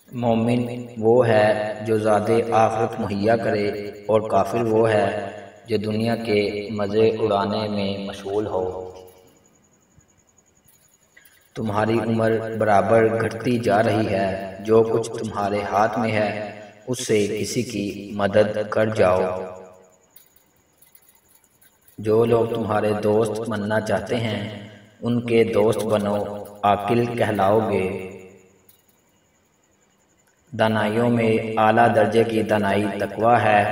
مومن وہ ہے جو زاد آخرت مہیا کرے، اور کافر وہ ہے جو دنیا کے مزے اڑانے میں مشغول ہو۔ تمہاری عمر برابر گھٹتی جا رہی ہے، جو کچھ تمہارے ہاتھ میں ہے اس سے کسی کی مدد کر جاؤ۔ جو لوگ تمہارے دوست بننا چاہتے ہیں ان کے دوست بنو، عاقل کہلاؤ گے۔ دانائیوں میں اعلیٰ درجے کی دانائی تقویٰ ہے،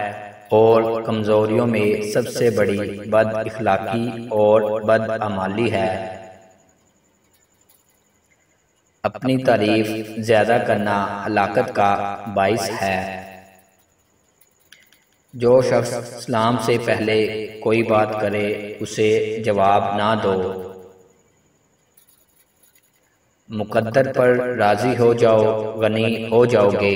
اور کمزوریوں میں سب سے بڑی بد اخلاقی اور بد عملی ہے۔ اپنی تعریف زیادہ کرنا ہلاکت کا باعث ہے۔ جو شخص اسلام سے پہلے کوئی بات کرے اسے جواب نہ دو۔ مقدر پر راضی ہو جاؤ، غنی ہو جاؤ گے۔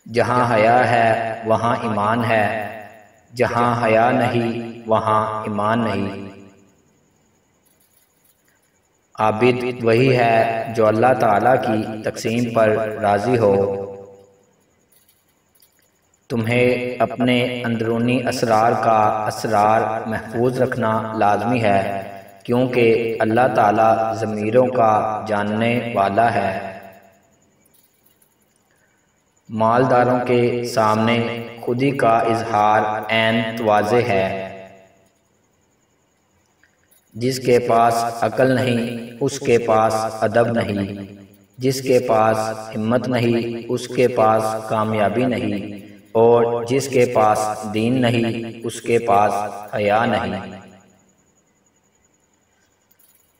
جہاں حیا ہے وہاں ایمان ہے، جہاں حیا نہیں وہاں ایمان نہیں۔ عابد وہی ہے جو اللہ تعالیٰ کی تقسیم پر راضی ہو۔ تمہیں اپنے اندرونی اسرار کا اسرار محفوظ رکھنا لازمی ہے، کیونکہ اللہ تعالیٰ ضمیروں کا جاننے والا ہے۔ مالداروں کے سامنے خودی کا اظہار عین تواضع ہے۔ جس کے پاس عقل نہیں اس کے پاس ادب نہیں، جس کے پاس ہمت نہیں اس کے پاس کامیابی نہیں، اور جس کے پاس دین نہیں اس کے پاس حیا نہیں۔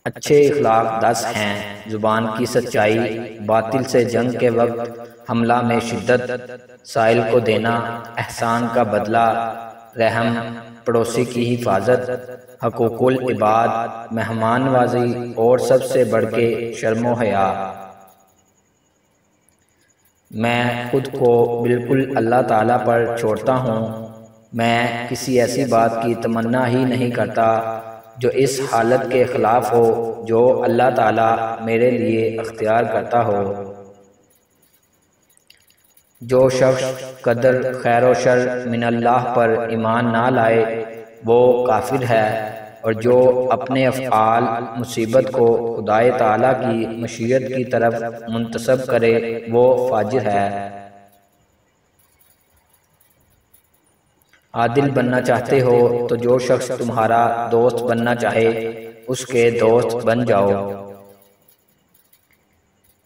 اچھے اخلاق 10 ہیں: زبان کی سچائی، باطل سے جنگ کے وقت حملہ میں شدت، سائل کو دینا، احسان کا بدلہ، رحم، پڑوسی کی حفاظت، حقوق العباد، مہمان نوازی، اور سب سے بڑھ کے شرم و حیا۔ میں خود کو بالکل اللہ تعالیٰ پر چھوڑتا ہوں۔ میں کسی ایسی بات کی تمنا ہی نہیں کرتا جو اس حالت کے خلاف ہو جو اللہ تعالیٰ میرے لیے اختیار کرتا ہو۔ جو شخص قدر خیر و شر من اللہ پر ایمان نہ لائے وہ کافر ہے، اور جو اپنے افعال مصیبت کو خدائے تعالیٰ کی مشیت کی طرف منتسب کرے وہ فاجر ہے۔ عادل بننا چاہتے ہو تو جو شخص تمہارا دوست بننا چاہے اس کے دوست بن جاؤ۔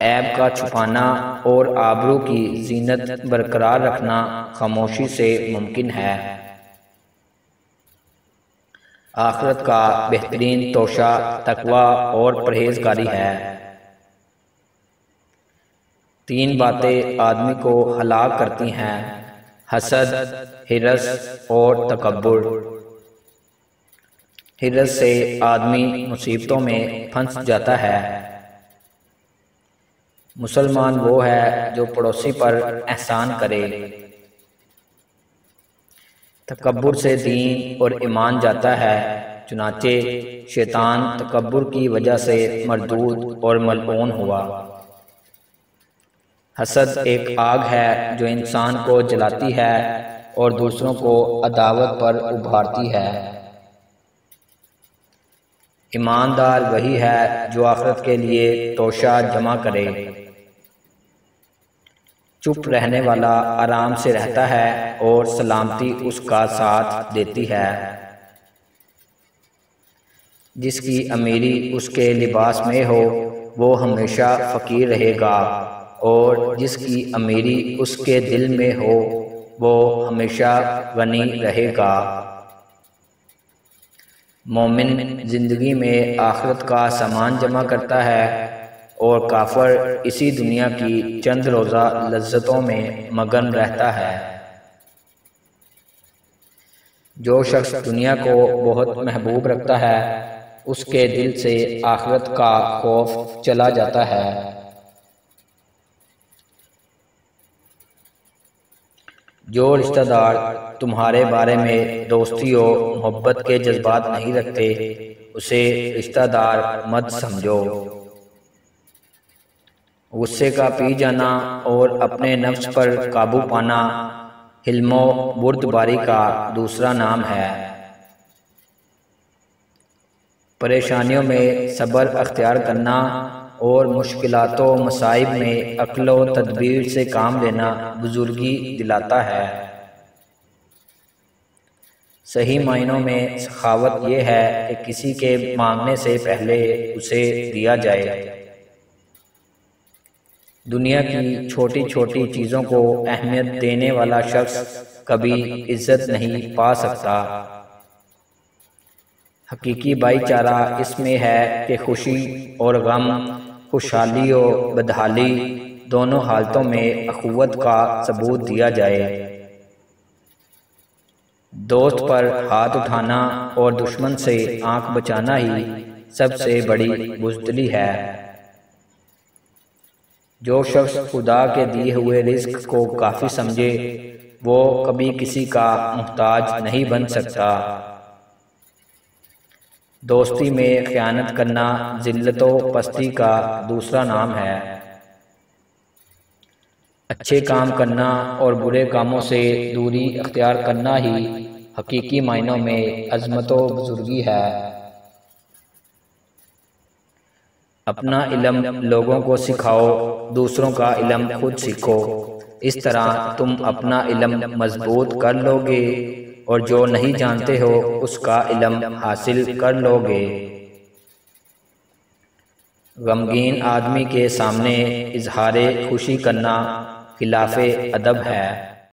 عیب کا چھپانا اور آبرو کی زینت برقرار رکھنا خاموشی سے ممکن ہے۔ آخرت کا بہترین توشہ تقویٰ اور پرہیزگاری ہے۔ 3 باتیں آدمی کو ہلاک کرتی ہیں: حسد، حرص اور تکبر۔ حرص سے آدمی مصیبتوں میں پھنس جاتا ہے۔ مسلمان وہ ہے جو پڑوسی پر احسان کرے۔ تکبر سے دین اور ایمان جاتا ہے، چنانچہ شیطان تکبر کی وجہ سے مردود اور ملعون ہوا۔ حسد ایک آگ ہے جو انسان کو جلاتی ہے اور دوسروں کو عداوت پر ابھارتی ہے۔ ایماندار وہی ہے جو آخرت کے لیے توشہ جمع کرے۔ چپ رہنے والا آرام سے رہتا ہے اور سلامتی اس کا ساتھ دیتی ہے۔ جس کی امیری اس کے لباس میں ہو وہ ہمیشہ فقیر رہے گا، اور جس کی امیری اس کے دل میں ہو وہ ہمیشہ غنی رہے گا۔ مومن زندگی میں آخرت کا سامان جمع کرتا ہے، اور کافر اسی دنیا کی چند روزہ لذتوں میں مگن رہتا ہے۔ جو شخص دنیا کو بہت محبوب رکھتا ہے اس کے دل سے آخرت کا خوف چلا جاتا ہے۔ جو رشتہ دار تمہارے بارے میں دوستی و محبت کے جذبات نہیں رکھتے اسے رشتہ دار مت سمجھو۔ غصے کا پی جانا اور اپنے نفس پر قابو پانا حلم و بردباری کا دوسرا نام ہے۔ پریشانیوں میں صبر اختیار کرنا اور مشکلات و مصائب میں عقل و تدبیر سے کام لینا بزرگی دلاتا ہے۔ صحیح معنوں میں سخاوت یہ ہے کہ کسی کے مانگنے سے پہلے اسے دیا جائے۔ دنیا کی چھوٹی چھوٹی چیزوں کو اہمیت دینے والا شخص کبھی عزت نہیں پا سکتا۔ حقیقی بھائی چارہ اس میں ہے کہ خوشی اور غم، خوشحالی و بدحالی دونوں حالتوں میں اخوت کا ثبوت دیا جائے۔ دوست پر ہاتھ اٹھانا اور دشمن سے آنکھ بچانا ہی سب سے بڑی بزدلی ہے۔ جو شخص خدا کے دیے ہوئے رزق کو کافی سمجھے وہ کبھی کسی کا محتاج نہیں بن سکتا۔ دوستی میں خیانت کرنا ذلت و پستی کا دوسرا نام ہے۔ اچھے کام کرنا اور برے کاموں سے دوری اختیار کرنا ہی حقیقی معنوں میں عظمت و بزرگی ہے۔ اپنا علم لوگوں کو سکھاؤ، دوسروں کا علم خود سیکھو، اس طرح تم اپنا علم مضبوط کر لو گے اور جو نہیں جانتے ہو اس کا علم حاصل کر لو گے۔ غمگین آدمی کے سامنے اظہار خوشی کرنا خلاف ادب ہے۔